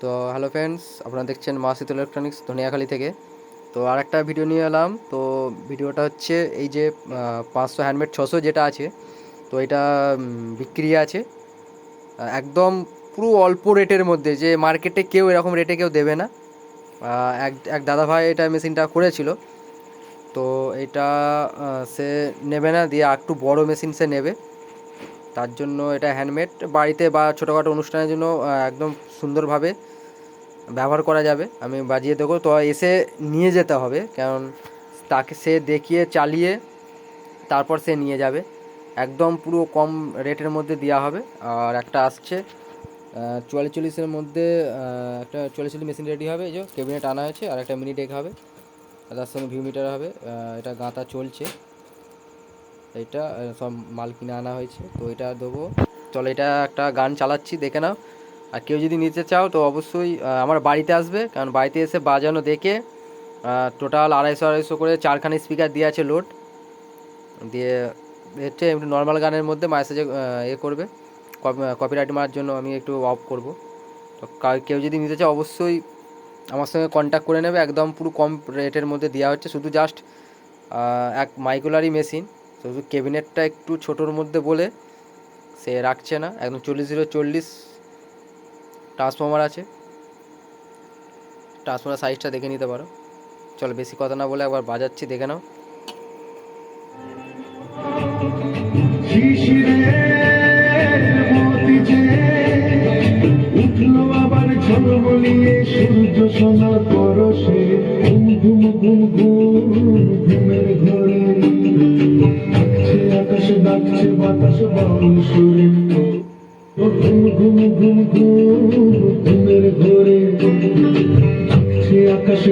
তো hello friends, আপনারা দেখছেন মা শীতল ইলেকট্রনিক্স ধনিয়াখালী থেকে। তো আর একটা ভিডিও নিয়ে এলাম। তো ভিডিওটা হচ্ছে এই যে 500 হ্যান্ডমেড 600 যেটা আছে, তো এটা বিক্রি আছে একদম পুরো অল্প রেটের মধ্যে, যে মার্কেটে কেউ এরকম রেটে কেউ দেবে না। এক এক দাদাভাই এটা মেশিনটা করেছিল, তো এটা সে নেবে না, দিয়ে একটু বড় মেশিন সে নেবে। তার জন্য এটা হ্যান্ডমেড, বাড়িতে বা ছোটোখাটো অনুষ্ঠানের জন্য একদম সুন্দরভাবে ব্যবহার করা যাবে। আমি বাজিয়ে দেবো, তো এসে নিয়ে যেতে হবে, কারণ তাকে সে দেখিয়ে চালিয়ে তারপর সে নিয়ে যাবে। একদম পুরো কম রেটের মধ্যে দেওয়া হবে। আর একটা আসছে 44-40-এর মধ্যে, একটা 44 মেশিন রেডি হবে। এই যে ক্যাবিনেট আনা হয়েছে, আর একটা মিনি ডেক হবে, আর তার সঙ্গে ভিউ মিটার হবে। এটা গাঁথা চলছে, এটা সব মাল কিনে আনা হয়েছে, তো এটা দেবো। চলো, এটা একটা গান চালাচ্ছি, দেখে নাও। আর কেউ যদি নিতে চাও তো অবশ্যই আমার বাড়িতে আসবে, কারণ বাড়িতে এসে বাজানো দেখে টোটাল 250 করে 4খানা স্পিকার দিয়ে আছে লোড দিয়ে। হচ্ছে একটু নর্মাল গানের মধ্যে মেসেজে করবে, কপিরাইট মারার জন্য আমি একটু অফ করব। তো কেউ যদি নিতে চাও অবশ্যই আমার সঙ্গে কন্ট্যাক্ট করে নেবে। একদম পুরো কম রেটের মধ্যে দেওয়া হচ্ছে, শুধু জাস্ট এক মাইক্রোলারি মেশিন, শুধু ক্যাবিনেটটা একটু ছোটোর মধ্যে বলে সে রাখছে না। একদম 40-0-40 ট্রান্সফর্মার আছে, ট্রান্সফর্মার সাইজটা দেখে নিতে পারো। চলো, বেশি কথা না বলে একবার বাজাচ্ছি, দেখে নাও। উঠলো আবার ঝলমলিয়ে সূর্য সোনা পরশে, ঘুম ঘুম ঘুম ঘুম ঘুমের ঘরে ডাকছে আকাশ, ডাকছে বাতাস বাউল সুরে, ঘুম ঘুম ঘুম ঘুম ঘুমের ঘরে ডাকছে আকাশ।